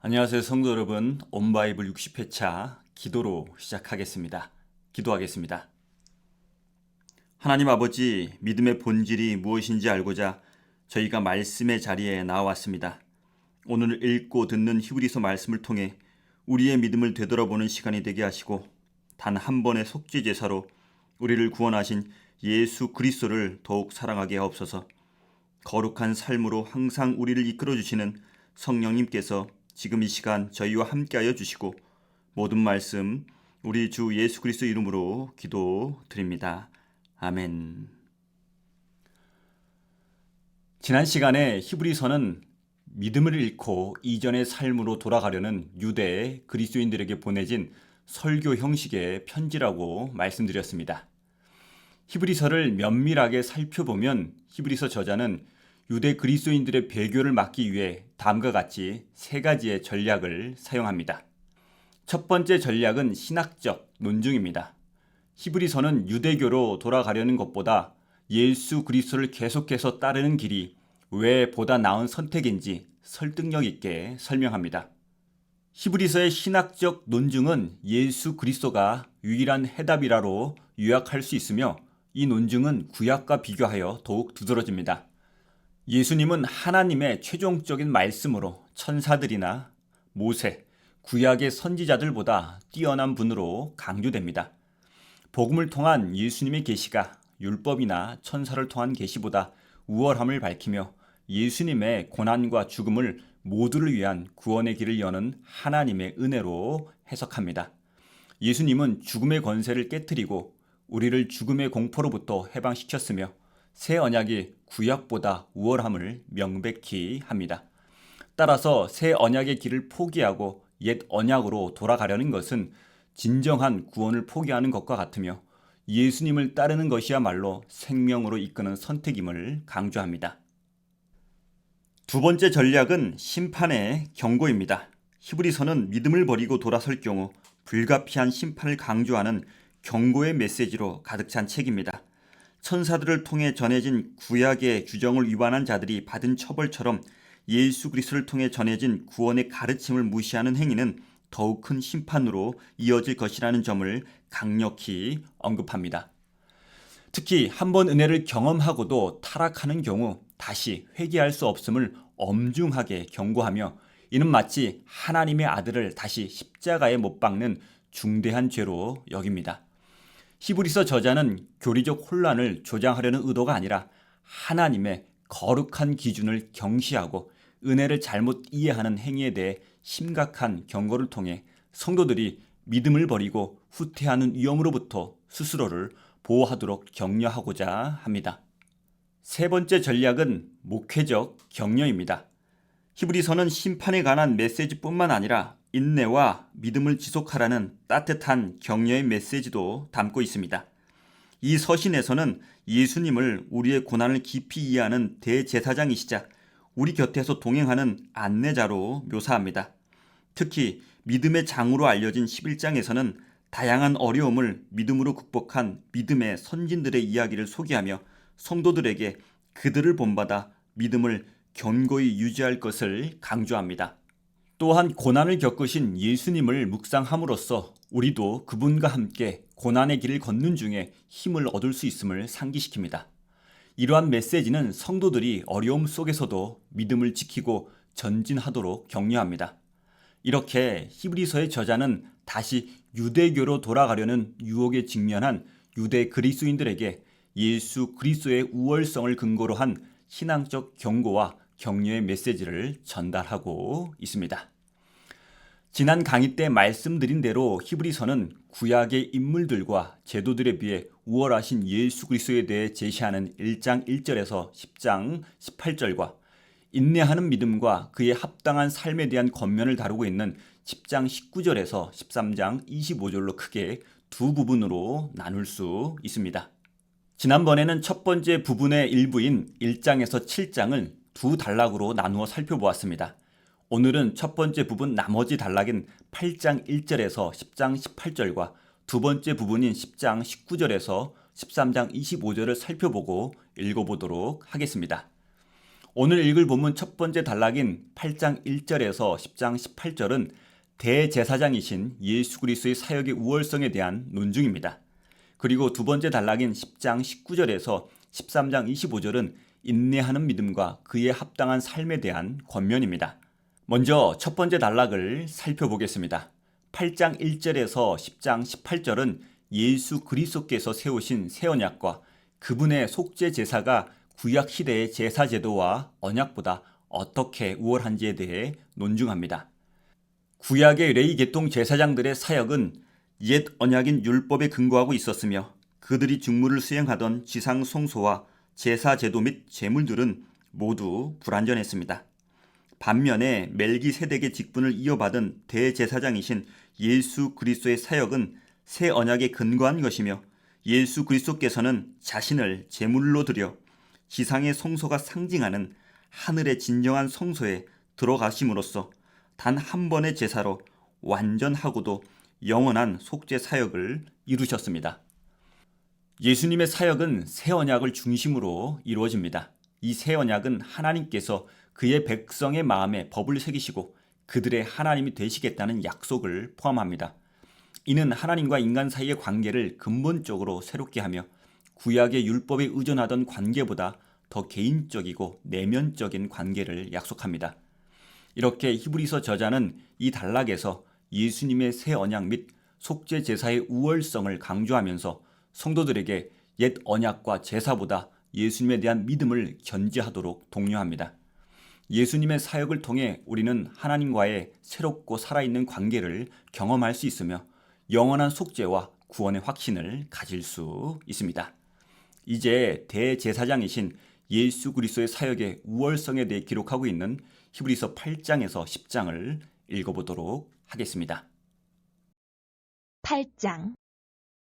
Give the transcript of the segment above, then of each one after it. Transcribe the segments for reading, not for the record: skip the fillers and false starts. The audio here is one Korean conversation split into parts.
안녕하세요, 성도 여러분. 온바이블 60회차 기도로 시작하겠습니다. 기도하겠습니다. 하나님 아버지, 믿음의 본질이 무엇인지 알고자 저희가 말씀의 자리에 나왔습니다. 오늘 읽고 듣는 히브리서 말씀을 통해 우리의 믿음을 되돌아보는 시간이 되게 하시고 단 한 번의 속죄 제사로 우리를 구원하신 예수 그리스도를 더욱 사랑하게 하옵소서. 거룩한 삶으로 항상 우리를 이끌어 주시는 성령님께서 지금 이 시간 저희와 함께하여 주시고 모든 말씀 우리 주 예수 그리스도 이름으로 기도드립니다. 아멘. 지난 시간에 히브리서는 믿음을 잃고 이전의 삶으로 돌아가려는 유대 그리스도인들에게 보내진 설교 형식의 편지라고 말씀드렸습니다. 히브리서를 면밀하게 살펴보면 히브리서 저자는 유대 그리스도인들의 배교를 막기 위해 다음과 같이 세 가지의 전략을 사용합니다. 첫 번째 전략은 신학적 논증입니다. 히브리서는 유대교로 돌아가려는 것보다 예수 그리스도를 계속해서 따르는 길이 왜 보다 나은 선택인지 설득력 있게 설명합니다. 히브리서의 신학적 논증은 예수 그리스도가 유일한 해답이라로 요약할 수 있으며 이 논증은 구약과 비교하여 더욱 두드러집니다. 예수님은 하나님의 최종적인 말씀으로 천사들이나 모세, 구약의 선지자들보다 뛰어난 분으로 강조됩니다. 복음을 통한 예수님의 계시가 율법이나 천사를 통한 계시보다 우월함을 밝히며 예수님의 고난과 죽음을 모두를 위한 구원의 길을 여는 하나님의 은혜로 해석합니다. 예수님은 죽음의 권세를 깨뜨리고 우리를 죽음의 공포로부터 해방시켰으며 새 언약이 구약보다 우월함을 명백히 합니다. 따라서 새 언약의 길을 포기하고 옛 언약으로 돌아가려는 것은 진정한 구원을 포기하는 것과 같으며 예수님을 따르는 것이야말로 생명으로 이끄는 선택임을 강조합니다. 두 번째 전략은 심판의 경고입니다. 히브리서는 믿음을 버리고 돌아설 경우 불가피한 심판을 강조하는 경고의 메시지로 가득 찬 책입니다. 천사들을 통해 전해진 구약의 규정을 위반한 자들이 받은 처벌처럼 예수 그리스도를 통해 전해진 구원의 가르침을 무시하는 행위는 더욱 큰 심판으로 이어질 것이라는 점을 강력히 언급합니다. 특히 한번 은혜를 경험하고도 타락하는 경우 다시 회개할 수 없음을 엄중하게 경고하며 이는 마치 하나님의 아들을 다시 십자가에 못 박는 중대한 죄로 여깁니다. 히브리서 저자는 교리적 혼란을 조장하려는 의도가 아니라 하나님의 거룩한 기준을 경시하고 은혜를 잘못 이해하는 행위에 대해 심각한 경고를 통해 성도들이 믿음을 버리고 후퇴하는 위험으로부터 스스로를 보호하도록 격려하고자 합니다. 세 번째 전략은 목회적 격려입니다. 히브리서는 심판에 관한 메시지뿐만 아니라 인내와 믿음을 지속하라는 따뜻한 격려의 메시지도 담고 있습니다. 이 서신에서는 예수님을 우리의 고난을 깊이 이해하는 대제사장이시자 우리 곁에서 동행하는 안내자로 묘사합니다. 특히 믿음의 장으로 알려진 11장에서는 다양한 어려움을 믿음으로 극복한 믿음의 선진들의 이야기를 소개하며 성도들에게 그들을 본받아 믿음을 견고히 유지할 것을 강조합니다. 또한 고난을 겪으신 예수님을 묵상함으로써 우리도 그분과 함께 고난의 길을 걷는 중에 힘을 얻을 수 있음을 상기시킵니다. 이러한 메시지는 성도들이 어려움 속에서도 믿음을 지키고 전진하도록 격려합니다. 이렇게 히브리서의 저자는 다시 유대교로 돌아가려는 유혹에 직면한 유대 그리스도인들에게 예수 그리스도의 우월성을 근거로 한 신앙적 경고와 격려의 메시지를 전달하고 있습니다. 지난 강의 때 말씀드린 대로 히브리서는 구약의 인물들과 제도들에 비해 우월하신 예수 그리스도에 대해 제시하는 1장 1절에서 10장 18절과 인내하는 믿음과 그에 합당한 삶에 대한 권면을 다루고 있는 10장 19절에서 13장 25절로 크게 두 부분으로 나눌 수 있습니다. 지난번에는 첫 번째 부분의 일부인 1장에서 7장을 두 단락으로 나누어 살펴보았습니다. 오늘은 첫 번째 부분 나머지 단락인 8장 1절에서 10장 18절과 두 번째 부분인 10장 19절에서 13장 25절을 살펴보고 읽어보도록 하겠습니다. 오늘 읽을 본문 첫 번째 단락인 8장 1절에서 10장 18절은 대제사장이신 예수 그리스도의 사역의 우월성에 대한 논증입니다. 그리고 두 번째 단락인 10장 19절에서 13장 25절은 인내하는 믿음과 그에 합당한 삶에 대한 권면입니다. 먼저 첫 번째 단락을 살펴보겠습니다. 8장 1절에서 10장 18절은 예수 그리스도께서 세우신 새 언약과 그분의 속죄 제사가 구약 시대의 제사 제도와 언약보다 어떻게 우월한지에 대해 논증합니다. 구약의 레위 계통 제사장들의 사역은 옛 언약인 율법에 근거하고 있었으며 그들이 직무를 수행하던 지상 송소와 제사 제도 및 제물들은 모두 불완전했습니다. 반면에 멜기세덱의 직분을 이어받은 대제사장이신 예수 그리스도의 사역은 새 언약에 근거한 것이며 예수 그리스도께서는 자신을 제물로 드려 지상의 성소가 상징하는 하늘의 진정한 성소에 들어가심으로써 단 한 번의 제사로 완전하고도 영원한 속죄 사역을 이루셨습니다. 예수님의 사역은 새 언약을 중심으로 이루어집니다. 이 새 언약은 하나님께서 그의 백성의 마음에 법을 새기시고 그들의 하나님이 되시겠다는 약속을 포함합니다. 이는 하나님과 인간 사이의 관계를 근본적으로 새롭게 하며 구약의 율법에 의존하던 관계보다 더 개인적이고 내면적인 관계를 약속합니다. 이렇게 히브리서 저자는 이 단락에서 예수님의 새 언약 및 속죄 제사의 우월성을 강조하면서 성도들에게 옛 언약과 제사보다 예수님에 대한 믿음을 견지하도록 독려합니다. 예수님의 사역을 통해 우리는 하나님과의 새롭고 살아있는 관계를 경험할 수 있으며 영원한 속죄와 구원의 확신을 가질 수 있습니다. 이제 대제사장이신 예수 그리스도의 사역의 우월성에 대해 기록하고 있는 히브리서 8장에서 10장을 읽어보도록 하겠습니다. 8장.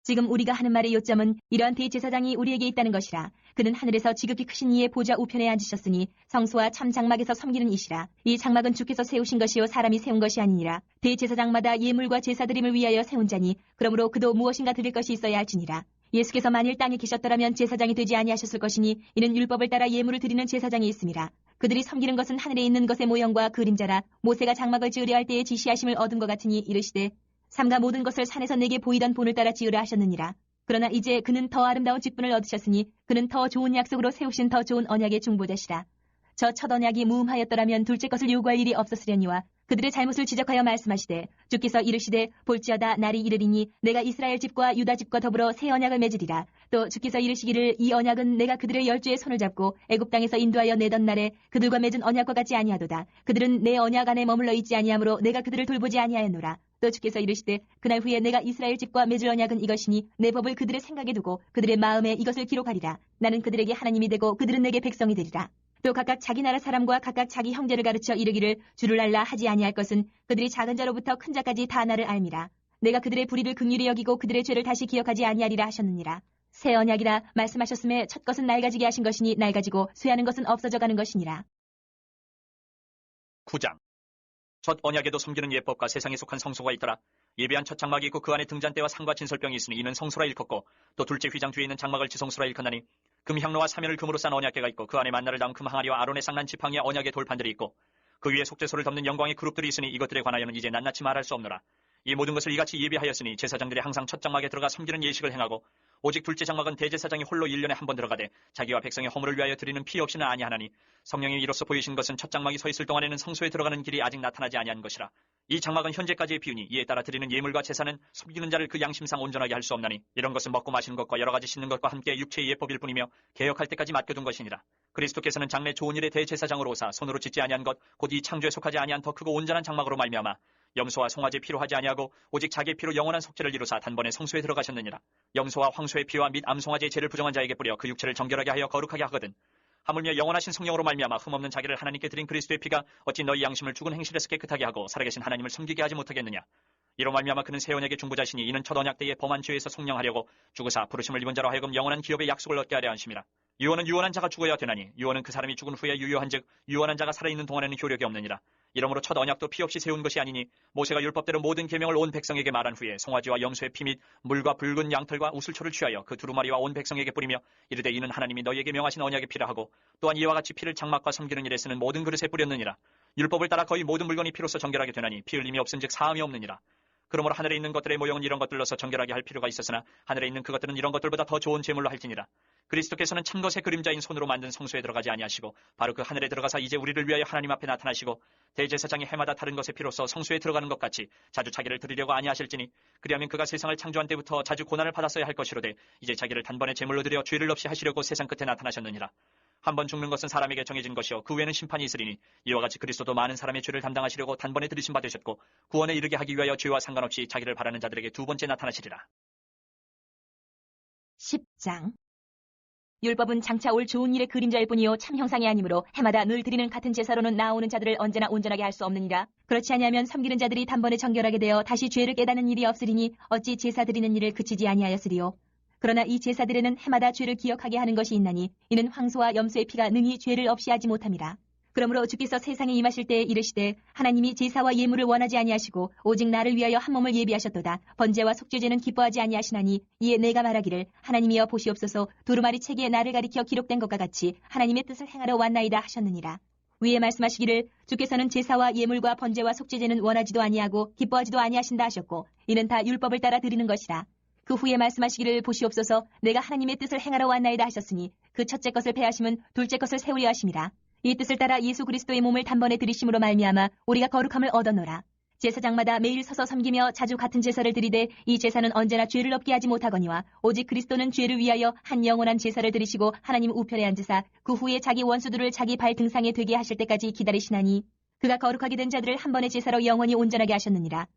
지금 우리가 하는 말의 요점은 이러한 대제사장이 우리에게 있다는 것이라. 그는 하늘에서 지극히 크신 이의 보좌 우편에 앉으셨으니 성소와 참 장막에서 섬기는 이시라. 이 장막은 주께서 세우신 것이요 사람이 세운 것이 아니니라. 대제사장마다 예물과 제사드림을 위하여 세운 자니 그러므로 그도 무엇인가 드릴 것이 있어야 할지니라. 예수께서 만일 땅에 계셨더라면 제사장이 되지 아니하셨을 것이니 이는 율법을 따라 예물을 드리는 제사장이 있음이라. 그들이 섬기는 것은 하늘에 있는 것의 모형과 그림자라. 모세가 장막을 지으려 할 때에 지시하심을 얻은 것 같으니 이르시되 삼가 모든 것을 산에서 내게 보이던 본을 따라 지으라 하셨느니라. 그러나 이제 그는 더 아름다운 직분을 얻으셨으니 그는 더 좋은 약속으로 세우신 더 좋은 언약의 중보자시라. 저 첫 언약이 무음하였더라면 둘째 것을 요구할 일이 없었으려니와 그들의 잘못을 지적하여 말씀하시되 주께서 이르시되 볼지어다 날이 이르리니 내가 이스라엘 집과 유다 집과 더불어 새 언약을 맺으리라. 또 주께서 이르시기를 이 언약은 내가 그들의 열조의 손을 잡고 애굽 땅에서 인도하여 내던 날에 그들과 맺은 언약과 같지 아니하도다. 그들은 내 언약 안에 머물러 있지 아니하므로 내가 그들을 돌보지 아니하였노라. 또 주께서 이르시되 그날 후에 내가 이스라엘 집과 맺을 언약은 이것이니 내 법을 그들의 생각에 두고 그들의 마음에 이것을 기록하리라. 나는 그들에게 하나님이 되고 그들은 내게 백성이 되리라. 또 각각 자기 나라 사람과 각각 자기 형제를 가르쳐 이르기를 주를 알라 하지 아니할 것은 그들이 작은 자로부터 큰 자까지 다 나를 알미라. 내가 그들의 불의를 긍휼히 여기고 그들의 죄를 다시 기억하지 아니하리라 하셨느니라. 새 언약이라 말씀하셨음에 첫 것은 낡아지게 하신 것이니 낡아지고 쇠하는 것은 없어져 가는 것이니라. 9장. 첫 언약에도 섬기는 예법과 세상에 속한 성소가 있더라. 예배한 첫 장막이 있고 그 안에 등잔대와 상과 진설병이 있으니 이는 성소라 일컫고 또 둘째 휘장 뒤에 있는 장막을 지성소라 일컫나니 금향로와 사면을 금으로 싼 언약궤가 있고 그 안에 만나를 담은 금항아리와 아론의 쌍난 지팡이와 언약의 돌판들이 있고 그 위에 속죄소를 덮는 영광의 그룹들이 있으니 이것들에 관하여는 이제 낱낱이 말할 수 없노라. 이 모든 것을 이같이 예비하였으니 제사장들이 항상 첫 장막에 들어가 섬기는 예식을 행하고 오직 둘째 장막은 대제사장이 홀로 1년에 한 번 들어가되 자기와 백성의 허물을 위하여 드리는 피 없이는 아니하나니 성령이 이로써 보이신 것은 첫 장막이 서 있을 동안에는 성소에 들어가는 길이 아직 나타나지 아니한 것이라. 이 장막은 현재까지의 비유니 이에 따라 드리는 예물과 제사는 섬기는 자를 그 양심상 온전하게 할 수 없나니 이런 것은 먹고 마시는 것과 여러 가지 씻는 것과 함께 육체의 예법일 뿐이며 개혁할 때까지 맡겨둔 것이니라. 그리스도께서는 장래 좋은 일의 대제사장으로 오사 손으로 짓지 아니한 것 곧 이 창조에 속하지 아니한 더 크고 온전한 장막으로 말미암아 염소와 송아지 피로 하지 아니하고 오직 자기의 피로 영원한 속죄를 이루사 단번에 성소에 들어가셨느니라. 염소와 황소의 피와 및 암송아지의 죄를 부정한 자에게 뿌려 그 육체를 정결하게 하여 거룩하게 하거든. 하물며 영원하신 성령으로 말미암아 흠없는 자기를 하나님께 드린 그리스도의 피가 어찌 너희 양심을 죽은 행실에서 깨끗하게 하고 살아계신 하나님을 섬기게 하지 못하겠느냐. 이로 말미암아 그는 새 언약의 중보자시니 이는 첫 언약 때에 범한 죄에서 속량하려고 죽으사 부르심을 입은 자로 하여금 영원한 기업의 약속을 얻게 하려 하심이라. 유언은 유언한 자가 죽어야 되나니 유언은 그 사람이 죽은 후에 유효한즉 유언한 자가 살아있는 동안에는 효력이 없느니라. 이러므로 첫 언약도 피 없이 세운 것이 아니니 모세가 율법대로 모든 계명을 온 백성에게 말한 후에 송아지와 염소의 피 및 물과 붉은 양털과 우슬초를 취하여 그 두루마리와 온 백성에게 뿌리며 이르되 이는 하나님이 너희에게 명하신 언약의 피라 하고 또한 이와 같이 피를 장막과 섬기는 일에 쓰는 모든 그릇에 뿌렸느니라. 율법을 따라 거의 모든 물건이 피로써 정결하게 되나니 피 흘림이 없은즉 사함이 없느니라. 그러므로 하늘에 있는 것들의 모형은 이런 것들로서 정결하게 할 필요가 있었으나 하늘에 있는 그것들은 이런 것들보다 더 좋은 제물로 할지니라. 그리스도께서는 참것의 그림자인 손으로 만든 성소에 들어가지 아니하시고 바로 그 하늘에 들어가사 이제 우리를 위하여 하나님 앞에 나타나시고 대제사장이 해마다 다른 것의 피로써 성소에 들어가는 것 같이 자주 자기를 드리려고 아니하실지니 그리하면 그가 세상을 창조한 때부터 자주 고난을 받았어야 할 것이로되 이제 자기를 단번에 제물로 드려 죄를 없이 하시려고 세상 끝에 나타나셨느니라. 한 번 죽는 것은 사람에게 정해진 것이요 그 후에는 심판이 있으리니 이와 같이 그리스도도 많은 사람의 죄를 담당하시려고 단번에 들이심 받으셨고 구원에 이르게 하기 위하여 죄와 상관없이 자기를 바라는 자들에게 두 번째 나타나시리라. 10장. 율법은 장차 올 좋은 일의 그림자일 뿐이요 참 형상이 아니므로 해마다 늘 드리는 같은 제사로는 나아오는 자들을 언제나 온전하게 할 수 없느니라. 그렇지 아니하면 섬기는 자들이 단번에 정결하게 되어 다시 죄를 깨닫는 일이 없으리니 어찌 제사 드리는 일을 그치지 아니하였으리요. 그러나 이 제사들에는 해마다 죄를 기억하게 하는 것이 있나니 이는 황소와 염소의 피가 능히 죄를 없이 하지 못함이라. 그러므로 주께서 세상에 임하실 때에 이르시되 하나님이 제사와 예물을 원하지 아니하시고 오직 나를 위하여 한 몸을 예비하셨도다. 번제와 속죄제는 기뻐하지 아니하시나니 이에 내가 말하기를 하나님이여 보시옵소서 두루마리 책에 나를 가리켜 기록된 것과 같이 하나님의 뜻을 행하러 왔나이다 하셨느니라. 위에 말씀하시기를 주께서는 제사와 예물과 번제와 속죄제는 원하지도 아니하고 기뻐하지도 아니하신다 하셨고 이는 다 율법을 따라 드리는 것이라. 그 후에 말씀하시기를 보시옵소서 내가 하나님의 뜻을 행하러 왔나이다 하셨으니 그 첫째 것을 패하심은 둘째 것을 세우려 하심이라. 이 뜻을 따라 예수 그리스도의 몸을 단번에 들이심으로 말미암아 우리가 거룩함을 얻었노라. 제사장마다 매일 서서 섬기며 자주 같은 제사를 드리되 이 제사는 언제나 죄를 없게 하지 못하거니와 오직 그리스도는 죄를 위하여 한 영원한 제사를 드리시고 하나님 우편에 앉으사 그 후에 자기 원수들을 자기 발 등상에 되게 하실 때까지 기다리시나니 그가 거룩하게 된 자들을 한 번의 제사로 영원히 온전하게 하셨느니라.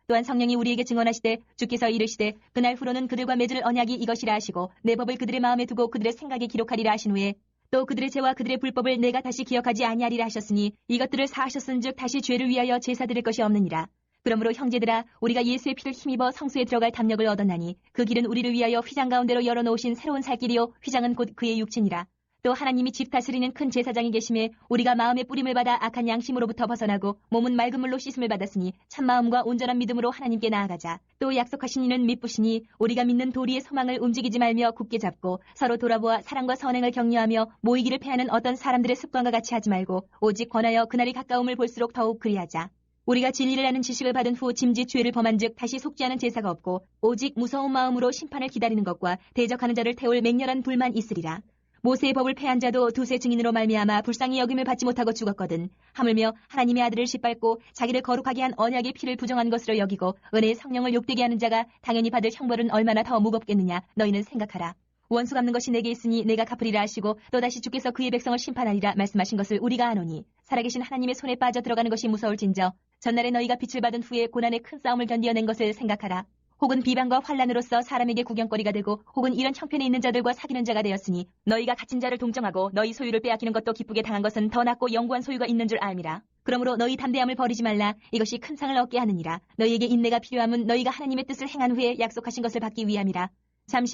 또한 성령이 우리에게 증언하시되 주께서 이르시되 그날 후로는 그들과 맺을 언약이 이것이라 하시고 내 법을 그들의 마음에 두고 그들의 생각에 기록하리라 하신 후에 또 그들의 죄와 그들의 불법을 내가 다시 기억하지 아니하리라 하셨으니 이것들을 사하셨은즉 다시 죄를 위하여 제사 드릴 것이 없느니라. 그러므로 형제들아 우리가 예수의 피를 힘입어 성소에 들어갈 담력을 얻었나니 그 길은 우리를 위하여 휘장 가운데로 열어놓으신 새로운 살 길이요 휘장은 곧 그의 육체니라. 또 하나님이 집 다스리는 큰 제사장이 계심에 우리가 마음의 뿌림을 받아 악한 양심으로부터 벗어나고 몸은 맑은 물로 씻음을 받았으니 참마음과 온전한 믿음으로 하나님께 나아가자. 또 약속하신 이는 믿부시니 우리가 믿는 도리의 소망을 움직이지 말며 굳게 잡고 서로 돌아보아 사랑과 선행을 격려하며 모이기를 패하는 어떤 사람들의 습관과 같이 하지 말고 오직 권하여 그날이 가까움을 볼수록 더욱 그리하자. 우리가 진리를 아는 지식을 받은 후 짐짓 죄를 범한즉 다시 속죄하는 제사가 없고 오직 무서운 마음으로 심판을 기다리는 것과 대적하는 자를 태울 맹렬한 불만 있으리라. 모세의 법을 패한 자도 두세 증인으로 말미암아 불쌍히 여김을 받지 못하고 죽었거든. 하물며 하나님의 아들을 짓밟고 자기를 거룩하게 한 언약의 피를 부정한 것으로 여기고 은혜의 성령을 욕되게 하는 자가 당연히 받을 형벌은 얼마나 더 무겁겠느냐 너희는 생각하라. 원수 갚는 것이 내게 있으니 내가 갚으리라 하시고 또다시 주께서 그의 백성을 심판하리라 말씀하신 것을 우리가 아노니 살아계신 하나님의 손에 빠져 들어가는 것이 무서울진저 전날에 너희가 빛을 받은 후에 고난의 큰 싸움을 견디어낸 것을 생각하라. 혹은 비방과 환난으로서 사람에게 구경거리가 되고 혹은 이런 형편에 있는 자들과 사귀는 자가 되었으니 너희가 갇힌 자를 동정하고 너희 소유를 빼앗기는 것도 기쁘게 당한 것은 더 낫고 영구한 소유가 있는 줄 알미라. 그러므로 너희 담대함을 버리지 말라. 이것이 큰 상을 얻게 하느니라. 너희에게 인내가 필요함은 너희가 하나님의 뜻을 행한 후에 약속하신 것을 받기 위함이라.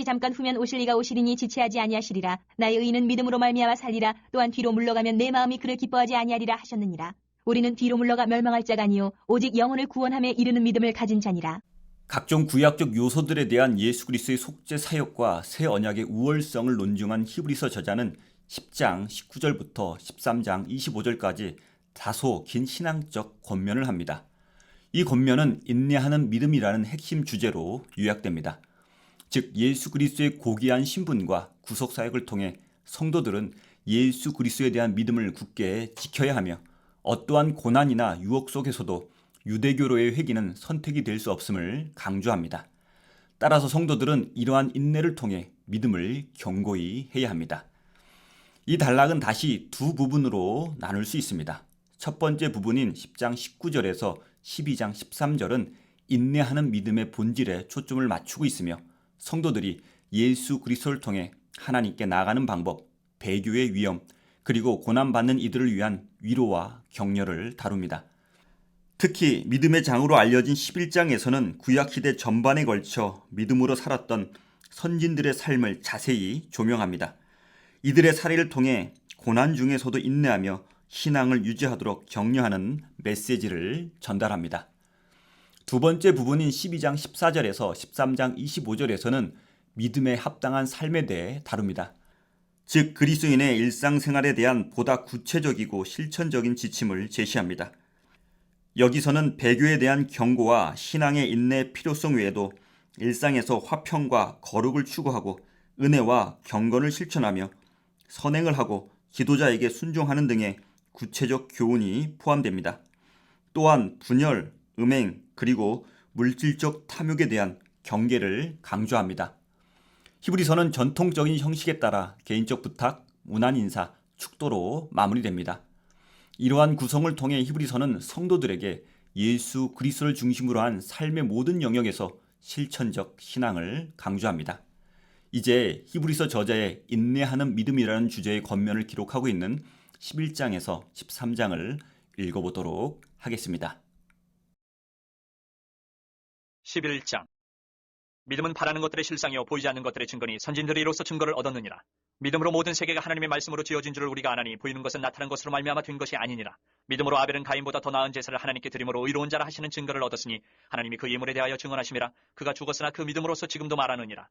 잠깐 후면 오실 이가 오시리니 지체하지 아니하시리라. 나의 의인은 믿음으로 말미암아 살리라. 또한 뒤로 물러가면 내 마음이 그를 기뻐하지 아니하리라 하셨느니라. 우리는 뒤로 물러가 멸망할 자가 아니요 오직 영혼을 구원함에 이르는 믿음을 가진 자니라. 각종 구약적 요소들에 대한 예수 그리스도의 속죄 사역과 새 언약의 우월성을 논증한 히브리서 저자는 10장 19절부터 13장 25절까지 다소 긴 신앙적 권면을 합니다. 이 권면은 인내하는 믿음이라는 핵심 주제로 요약됩니다. 즉 예수 그리스도의 고귀한 신분과 구속 사역을 통해 성도들은 예수 그리스도에 대한 믿음을 굳게 지켜야 하며 어떠한 고난이나 유혹 속에서도 유대교로의 회귀는 선택이 될 수 없음을 강조합니다. 따라서 성도들은 이러한 인내를 통해 믿음을 견고히 해야 합니다. 이 단락은 다시 두 부분으로 나눌 수 있습니다. 첫 번째 부분인 10장 19절에서 12장 13절은 인내하는 믿음의 본질에 초점을 맞추고 있으며 성도들이 예수 그리스도를 통해 하나님께 나아가는 방법, 배교의 위험, 그리고 고난받는 이들을 위한 위로와 격려를 다룹니다. 특히 믿음의 장으로 알려진 11장에서는 구약시대 전반에 걸쳐 믿음으로 살았던 선진들의 삶을 자세히 조명합니다. 이들의 사례를 통해 고난 중에서도 인내하며 신앙을 유지하도록 격려하는 메시지를 전달합니다. 두 번째 부분인 12장 14절에서 13장 25절에서는 믿음에 합당한 삶에 대해 다룹니다. 즉 그리스도인의 일상생활에 대한 보다 구체적이고 실천적인 지침을 제시합니다. 여기서는 배교에 대한 경고와 신앙의 인내의 필요성 외에도 일상에서 화평과 거룩을 추구하고 은혜와 경건을 실천하며 선행을 하고 지도자에게 순종하는 등의 구체적 교훈이 포함됩니다. 또한 분열, 음행, 그리고 물질적 탐욕에 대한 경계를 강조합니다. 히브리서는 전통적인 형식에 따라 개인적 부탁, 문안 인사, 축도로 마무리됩니다. 이러한 구성을 통해 히브리서는 성도들에게 예수 그리스도를 중심으로 한 삶의 모든 영역에서 실천적 신앙을 강조합니다. 이제 히브리서 저자의 인내하는 믿음이라는 주제의 겉면을 기록하고 있는 11장에서 13장을 읽어보도록 하겠습니다. 11장. 믿음은 바라는 것들의 실상이요 보이지 않는 것들의 증거니 선진들이 이로써 증거를 얻었느니라. 믿음으로 모든 세계가 하나님의 말씀으로 지어진 줄을 우리가 아나니 보이는 것은 나타난 것으로 말미암아 된 것이 아니니라. 믿음으로 아벨은 가인보다 더 나은 제사를 하나님께 드림으로 의로운 자라 하시는 증거를 얻었으니 하나님이 그 예물에 대하여 증언하심이라. 그가 죽었으나 그 믿음으로서 지금도 말하느니라.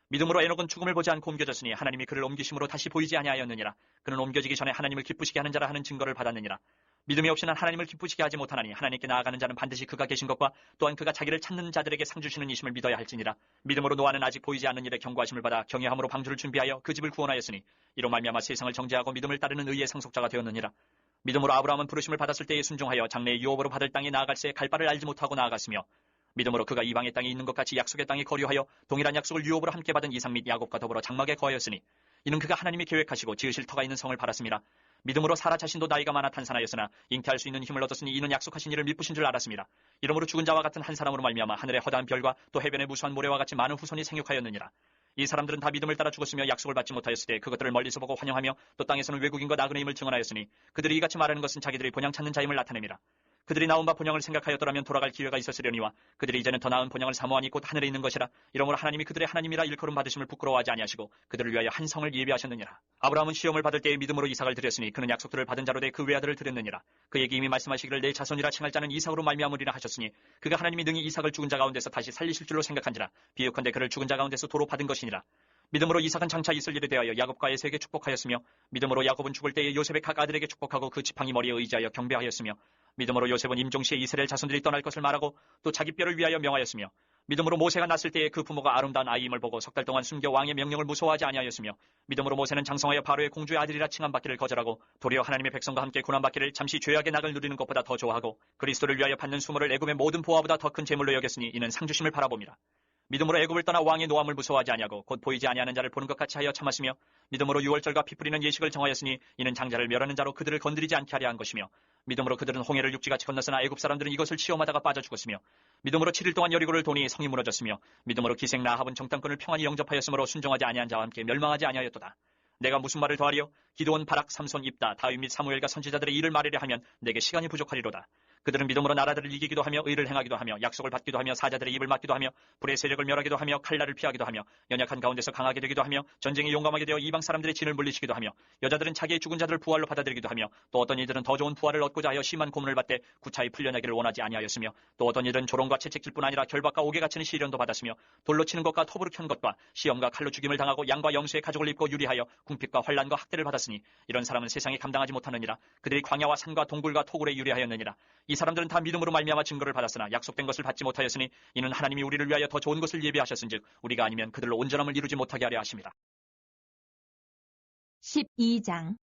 믿음으로 에녹은 죽음을 보지 않고 옮겨졌으니 하나님이 그를 옮기심으로 다시 보이지 아니하였느니라. 그는 옮겨지기 전에 하나님을 기쁘시게 하는 자라 하는 증거를 받았느니라. 믿음이 없이는 하나님을 기쁘시게 하지 못하나니 하나님께 나아가는 자는 반드시 그가 계신 것과 또한 그가 자기를 찾는 자들에게 상 주시는 이심을 믿어야 할지니라. 믿음으로 노아는 아직 보이지 않는 일에 경고하심을 받아 경외함으로 방주를 준비하여 그 집을 구원하였으니 이로 말미암아 세상을 정죄하고 믿음을 따르는 의의 상속자가 되었느니라. 믿음으로 아브라함은 부르심을 받았을 때에 순종하여 장래의 유업으로 받을 땅에 나아갈새 갈 바를 알지 못하고 나아갔으며 믿음으로 그가 이방의 땅에 있는 것 같이 약속의 땅에 거류하여 동일한 약속을 유업으로 함께 받은 이삭 및 야곱과 더불어 장막에 거하였으니 이는 그가 하나님이 계획하시고 지으실 터가 있는 성을 바랐습니다. 믿음으로 사라 자신도 나이가 많아 탄산하였으나 잉태할 수 있는 힘을 얻었으니 이는 약속하신 이를 미쁘신 줄 알았습니다. 이러므로 죽은 자와 같은 한 사람으로 말미암아 하늘의 허다한 별과 또 해변의 무수한 모래와 같이 많은 후손이 생육하였느니라. 이 사람들은 다 믿음을 따라 죽었으며 약속을 받지 못하였을 때 그것들을 멀리서 보고 환영하며 또 땅에서는 외국인과 나그네임을 증언하였으니 그들이 이같이 말하는 것은 자기들이 본향 찾는 자임을 나타냅니다. 그들이 나온 바 본향을 생각하였더라면 돌아갈 기회가 있었으려니와 그들이 이제는 더 나은 본향을 사모하니 곧 하늘에 있는 것이라. 이러므로 하나님이 그들의 하나님이라 일컬음 받으심을 부끄러워하지 아니하시고 그들을 위하여 한 성을 예비하셨느니라. 아브라함은 시험을 받을 때에 믿음으로 이삭을 드렸으니 그는 약속들을 받은 자로 돼 그 외아들을 드렸느니라. 그에게 이미 말씀하시기를 내 자손이라 칭할 자는 이삭으로 말미암으리라 하셨으니 그가 하나님이 능히 이삭을 죽은 자 가운데서 다시 살리실 줄로 생각한지라. 비유컨대 그를 죽은 자 가운데서 도로 받은 것이니라. 믿음으로 이삭은 장차 있을 일에 대하여 야곱과 에서에게 축복하였으며 믿음으로 야곱은 죽을 때에 요셉의 각 아들에게 축복하고 그 지팡이 머리에 의지하여 경배하였으며 믿음으로 요셉은 임종시에 이스라엘 자손들이 떠날 것을 말하고 또 자기 뼈를 위하여 명하였으며 믿음으로 모세가 낳았을 때에 그 부모가 아름다운 아이임을 보고 석 달 동안 숨겨 왕의 명령을 무서워하지 아니하였으며 믿음으로 모세는 장성하여 바로의 공주의 아들이라 칭함받기를 거절하고 도리어 하나님의 백성과 함께 고난받기를 잠시 죄악의 낙을 누리는 것보다 더 좋아하고 그리스도를 위하여 받는 수모를 애굽의 모든 보화보다 더 큰 재물로 여겼으니 이는 상주심을 바라봅니다. 믿음으로 애굽을 떠나 왕의 노함을 무서워하지 아니하고 곧 보이지 아니하는 자를 보는 것 같이 하여 참았으며 믿음으로 유월절과 피 뿌리는 예식을 정하였으니 이는 장자를 멸하는 자로 그들을 건드리지 않게 하려 한 것이며 믿음으로 그들은 홍해를 육지같이 건넜으나 애굽 사람들은 이것을 시험하다가 빠져 죽었으며 믿음으로 7일 동안 여리고를 도니 성이 무너졌으며 믿음으로 기생 라합은 정탐꾼을 평안히 영접하였으므로 순종하지 아니한 자와 함께 멸망하지 아니하였도다. 내가 무슨 말을 더하리요? 기드온, 바락, 삼손, 입다, 다윗 및 사무엘과 선지자들의 일을 말하려 하면 내게 시간이 부족하리로다. 그들은 믿음으로 나라들을 이기기도 하며 의를 행하기도 하며 약속을 받기도 하며 사자들의 입을 막기도 하며 불의 세력을 멸하기도 하며 칼날을 피하기도 하며 연약한 가운데서 강하게 되기도 하며 전쟁에 용감하게 되어 이방 사람들의 진을 물리치기도 하며 여자들은 자기의 죽은 자들을 부활로 받아들이기도 하며 또 어떤 이들은 더 좋은 부활을 얻고자 하여 심한 고문을 받되 구차히 풀려나기를 원하지 아니하였으며 또 어떤 이들은 조롱과 채찍질뿐 아니라 결박과 옥에 갇히는 시련도 받았으며 돌로 치는 것과 톱으로 켠 것과 시험과 칼로 죽임을 당하고 양과 영수의 가죽을 입고 유리하여 궁핍과 환난과 학대를 받았으니 이런 사람은 세상에 감당하지 못하느니라. 그들이 광야와 산과 동굴과 토굴에 유리하였느니라. 이 사람들은 다 믿음으로 말미암아 증거를 받았으나 약속된 것을 받지 못하였으니 이는 하나님이 우리를 위하여 더 좋은 것을 예비하셨은즉 우리가 아니면 그들로 온전함을 이루지 못하게 하려 하심이라. 12장.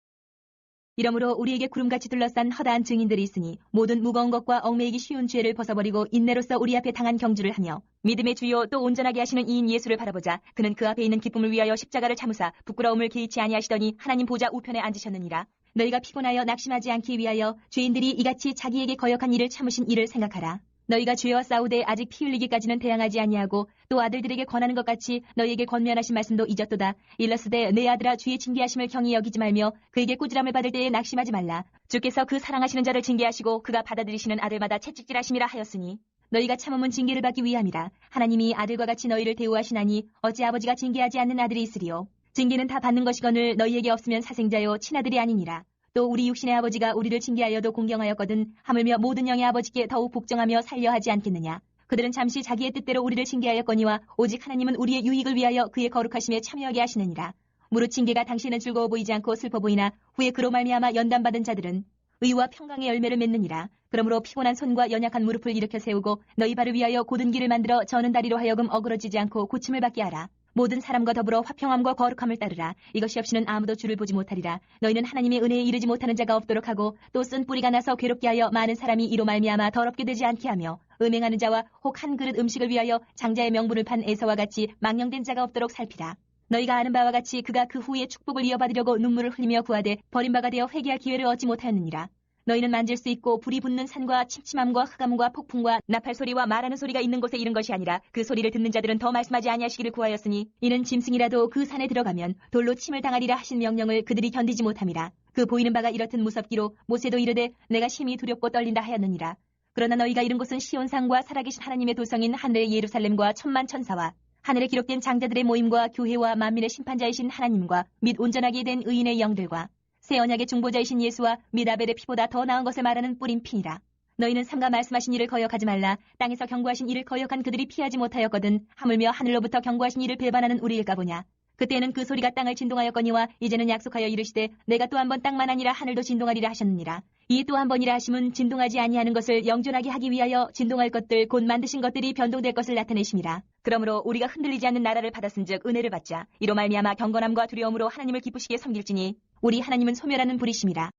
이러므로 우리에게 구름같이 둘러싼 허다한 증인들이 있으니 모든 무거운 것과 얽매이기 쉬운 죄를 벗어버리고 인내로써 우리 앞에 당한 경주를 하며 믿음의 주요 또 온전하게 하시는 이인 예수를 바라보자. 그는 그 앞에 있는 기쁨을 위하여 십자가를 참으사 부끄러움을 개의치 아니하시더니 하나님 보좌 우편에 앉으셨느니라. 너희가 피곤하여 낙심하지 않기 위하여 죄인들이 이같이 자기에게 거역한 일을 참으신 이를 생각하라. 너희가 죄와 싸우되 아직 피 흘리기까지는 대항하지 아니하고 또 아들들에게 권하는 것 같이 너희에게 권면하신 말씀도 잊었도다. 일러스되 내 아들아 주의 징계하심을 경히 여기지 말며 그에게 꾸지람을 받을 때에 낙심하지 말라. 주께서 그 사랑하시는 자를 징계하시고 그가 받아들이시는 아들마다 채찍질하심이라 하였으니 너희가 참음은 징계를 받기 위함이라. 하나님이 아들과 같이 너희를 대우하시나니 어찌 아버지가 징계하지 않는 아들이 있으리요. 징계는 다 받는 것이거늘 너희에게 없으면 사생자요 친아들이 아니니라. 또 우리 육신의 아버지가 우리를 징계하여도 공경하였거든 하물며 모든 영의 아버지께 더욱 복종하며 살려 하지 않겠느냐. 그들은 잠시 자기의 뜻대로 우리를 징계하였거니와 오직 하나님은 우리의 유익을 위하여 그의 거룩하심에 참여하게 하시느니라. 무릇 징계가 당신은 즐거워 보이지 않고 슬퍼 보이나 후에 그로 말미암아 연단받은 자들은 의와 평강의 열매를 맺느니라. 그러므로 피곤한 손과 연약한 무릎을 일으켜 세우고 너희 발을 위하여 곧은 길을 만들어 저는 다리로 하여금 어그러지지 않고 고침을 받게 하라. 모든 사람과 더불어 화평함과 거룩함을 따르라. 이것이 없이는 아무도 주를 보지 못하리라. 너희는 하나님의 은혜에 이르지 못하는 자가 없도록 하고 또 쓴 뿌리가 나서 괴롭게 하여 많은 사람이 이로 말미암아 더럽게 되지 않게 하며 음행하는 자와 혹 한 그릇 음식을 위하여 장자의 명분을 판 에서와 같이 망령된 자가 없도록 살피라. 너희가 아는 바와 같이 그가 그 후에 축복을 이어받으려고 눈물을 흘리며 구하되 버림바가 되어 회개할 기회를 얻지 못하였느니라. 너희는 만질 수 있고 불이 붙는 산과 침침함과 흑암과 폭풍과 나팔 소리와 말하는 소리가 있는 곳에 이른 것이 아니라 그 소리를 듣는 자들은 더 말씀하지 아니하시기를 구하였으니 이는 짐승이라도 그 산에 들어가면 돌로 침을 당하리라 하신 명령을 그들이 견디지 못함이라. 그 보이는 바가 이렇듯 무섭기로 모세도 이르되 내가 심히 두렵고 떨린다 하였느니라. 그러나 너희가 이른 곳은 시온산과 살아계신 하나님의 도성인 하늘의 예루살렘과 천만 천사와 하늘에 기록된 장자들의 모임과 교회와 만민의 심판자이신 하나님과 및 온전하게 된 의인의 영들과 새 언약의 중보자이신 예수와 및 아벨의 피보다 더 나은 것을 말하는 뿌린 피니라. 너희는 삼가 말씀하신 일을 거역하지 말라. 땅에서 경고하신 일을 거역한 그들이 피하지 못하였거든 하물며 하늘로부터 경고하신 일을 배반하는 우리일까 보냐. 그때는 그 소리가 땅을 진동하였거니와 이제는 약속하여 이르시되 내가 또 한 번 땅만 아니라 하늘도 진동하리라 하셨느니라. 이 또 한 번이라 하심은 진동하지 아니하는 것을 영존하게 하기 위하여 진동할 것들 곧 만드신 것들이 변동될 것을 나타내심이라. 그러므로 우리가 흔들리지 않는 나라를 받았은즉 은혜를 받자. 이로 말미암아 경건함과 두려움으로 하나님을 기쁘시게 섬길지니 우리 하나님은 소멸하는 불이심이라.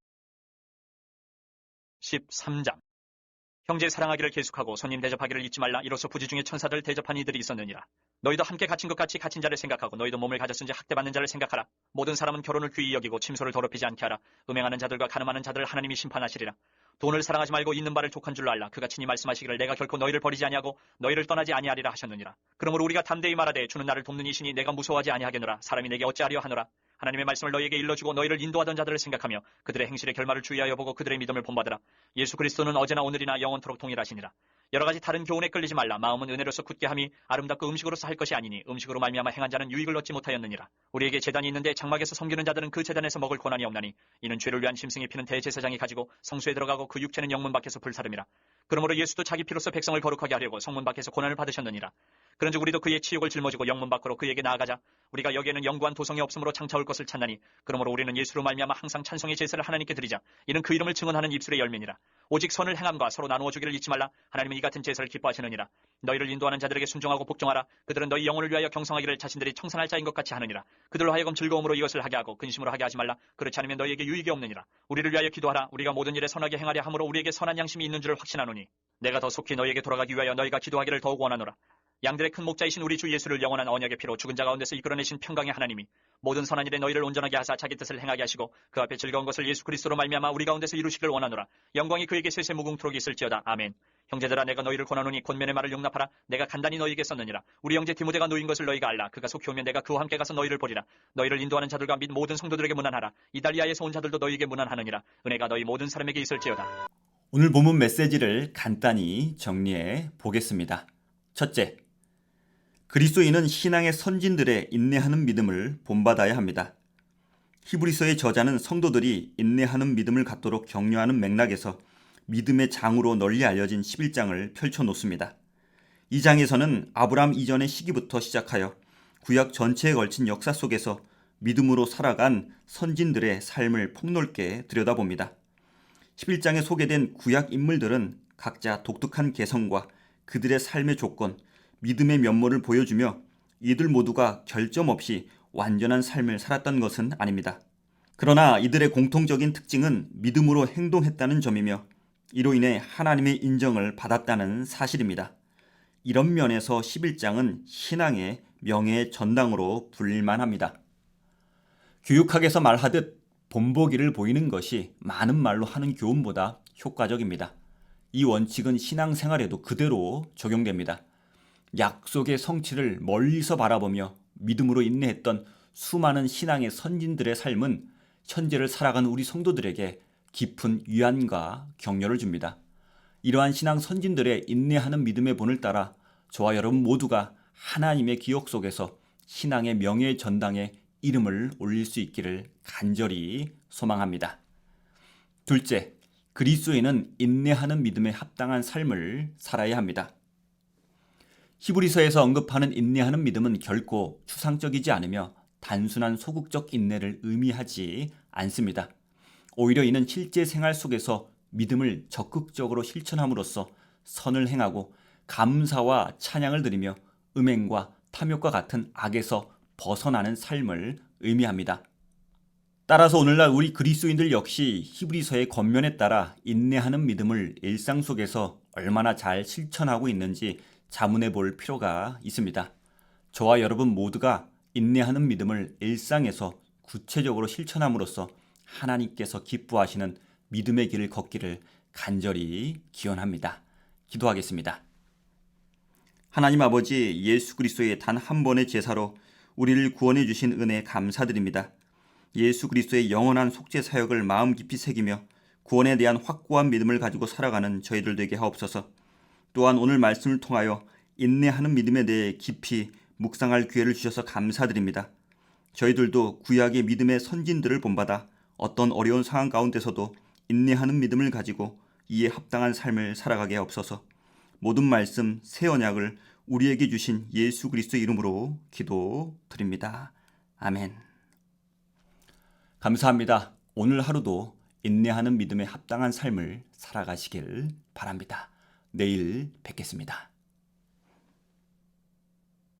13장. 형제 사랑하기를 계속하고 손님 대접하기를 잊지 말라. 이로써 부지 중에 천사들 대접한 이들이 있었느니라. 너희도 함께 갇힌 것 같이 갇힌 자를 생각하고 너희도 몸을 가졌은지 학대받는 자를 생각하라. 모든 사람은 결혼을 귀히 여기고 침소를 더럽히지 않게 하라. 음행하는 자들과 간음하는 자들을 하나님이 심판하시리라. 돈을 사랑하지 말고 있는 바를 족한 줄로 알라. 그가 친히 말씀하시기를 내가 결코 너희를 버리지 아니하고 너희를 떠나지 아니하리라 하셨느니라. 그러므로 우리가 담대히 말하되 주는 나를 돕는 이시니 내가 무서워하지 아니하겠노라. 사람이 내게 어찌하려 하노라. 하나님의 말씀을 너희에게 일러주고 너희를 인도하던 자들을 생각하며 그들의 행실의 결말을 주의하여 보고 그들의 믿음을 본받으라. 예수 그리스도는 어제나 오늘이나 영원토록 동일하시니라. 여러 가지 다른 교훈에 끌리지 말라. 마음은 은혜로서 굳게 함이 아름답고 음식으로서 할 것이 아니니 음식으로 말미암아 행한 자는 유익을 얻지 못하였느니라. 우리에게 제단이 있는데 장막에서 섬기는 자들은 그 제단에서 먹을 권한이 없나니 이는 죄를 위한 짐승이 피는 대제사장이 가지고 성소에 들어가고 그 육체는 영문 밖에서 불사름이라. 그러므로 예수도 자기 피로서 백성을 거룩하게 하려고 성문 밖에서 고난을 받으셨느니라. 그런즉 우리도 그의 치욕을 짊어지고 영문 밖으로 그에게 나아가자. 우리가 여기에는 영구한 도성이 없으므로 장차 올 것을 찾나니 그러므로 우리는 예수로 말미암아 항상 찬송의 제사를 하나님께 드리자. 이는 그 이름을 증언하는 입술의 열매니라. 오직 선을 행함과 서로 나누어 주기를 잊지 말라. 하나님은 이 같은 제사를 기뻐하시느니라. 너희를 인도하는 자들에게 순종하고 복종하라. 그들은 너희 영혼을 위하여 경성하기를 자신들이 청산할 자인 것 같이 하느니라. 그들로 하여금 즐거움으로 이것을 하게 하고 근심으로 하게 하지 말라. 그렇지 않으면 너희에게 유익이 없느니라. 우리를 위하여 기도하라. 우리가 모든 일에 선하게 행하려 함으로 우리에게 선한 양심이 있는 줄을 확신하노니 내가 더 속히 너희에게 돌아가기 위하여 너희가 기도하기를 더욱 원하노라. 양들의 큰 목자이신 우리 주 예수를 영원한 언약의 피로 죽은 자 가운데서 이끌어내신 평강의 하나님이 모든 선한 일에 너희를 온전하게 하사 자기 뜻을 행하게 하시고 그 앞에 즐거운 것을 예수 그리스도로 말미암아 우리 가운데서 이루시기를 원하노라. 영광이 그에게 세세 무궁토록 있을지어다. 아멘. 형제들아 내가 너희를 권하노니 권면의 말을 용납하라. 내가 간단히 너희에게 썼느니라. 우리 형제 디모데가 놓인 것을 너희가 알라. 그가 속히 오면 내가 그와 함께 가서 너희를 보리라. 너희를 인도하는 자들과 및 모든 성도들에게 문안하라. 이달리아에서 온 자들도 너희에게 문안하느니라. 은혜가 너희 모든 사람에게 있을지어다. 오늘 본문 메시지를 간단히 정리해 보겠습니다. 첫째, 그리스도인은 신앙의 선진들의 인내하는 믿음을 본받아야 합니다. 히브리서의 저자는 성도들이 인내하는 믿음을 갖도록 격려하는 맥락에서 믿음의 장으로 널리 알려진 11장을 펼쳐놓습니다. 이 장에서는 아브라함 이전의 시기부터 시작하여 구약 전체에 걸친 역사 속에서 믿음으로 살아간 선진들의 삶을 폭넓게 들여다봅니다. 11장에 소개된 구약 인물들은 각자 독특한 개성과 그들의 삶의 조건, 믿음의 면모를 보여주며 이들 모두가 결점 없이 완전한 삶을 살았던 것은 아닙니다. 그러나 이들의 공통적인 특징은 믿음으로 행동했다는 점이며 이로 인해 하나님의 인정을 받았다는 사실입니다. 이런 면에서 11장은 신앙의 명예의 전당으로 불릴만합니다. 교육학에서 말하듯 본보기를 보이는 것이 많은 말로 하는 교훈보다 효과적입니다. 이 원칙은 신앙생활에도 그대로 적용됩니다. 약속의 성취를 멀리서 바라보며 믿음으로 인내했던 수많은 신앙의 선진들의 삶은 현재를 살아가는 우리 성도들에게 깊은 위안과 격려를 줍니다. 이러한 신앙 선진들의 인내하는 믿음의 본을 따라 저와 여러분 모두가 하나님의 기억 속에서 신앙의 명예의 전당에 이름을 올릴 수 있기를 간절히 소망합니다. 둘째, 그리스도인은 인내하는 믿음에 합당한 삶을 살아야 합니다. 히브리서에서 언급하는 인내하는 믿음은 결코 추상적이지 않으며 단순한 소극적 인내를 의미하지 않습니다. 오히려 이는 실제 생활 속에서 믿음을 적극적으로 실천함으로써 선을 행하고 감사와 찬양을 드리며 음행과 탐욕과 같은 악에서 벗어나는 삶을 의미합니다. 따라서 오늘날 우리 그리스도인들 역시 히브리서의 권면에 따라 인내하는 믿음을 일상 속에서 얼마나 잘 실천하고 있는지 자문해 볼 필요가 있습니다. 저와 여러분 모두가 인내하는 믿음을 일상에서 구체적으로 실천함으로써 하나님께서 기뻐하시는 믿음의 길을 걷기를 간절히 기원합니다. 기도하겠습니다. 하나님 아버지, 예수 그리스도의 단 한 번의 제사로 우리를 구원해 주신 은혜에 감사드립니다. 예수 그리스도의 영원한 속죄 사역을 마음 깊이 새기며 구원에 대한 확고한 믿음을 가지고 살아가는 저희들 되게 하옵소서. 또한 오늘 말씀을 통하여 인내하는 믿음에 대해 깊이 묵상할 기회를 주셔서 감사드립니다. 저희들도 구약의 믿음의 선진들을 본받아 어떤 어려운 상황 가운데서도 인내하는 믿음을 가지고 이에 합당한 삶을 살아가게 하옵소서. 모든 말씀 새 언약을 우리에게 주신 예수 그리스도 이름으로 기도드립니다. 아멘. 감사합니다. 오늘 하루도 인내하는 믿음에 합당한 삶을 살아가시길 바랍니다. 내일 뵙겠습니다.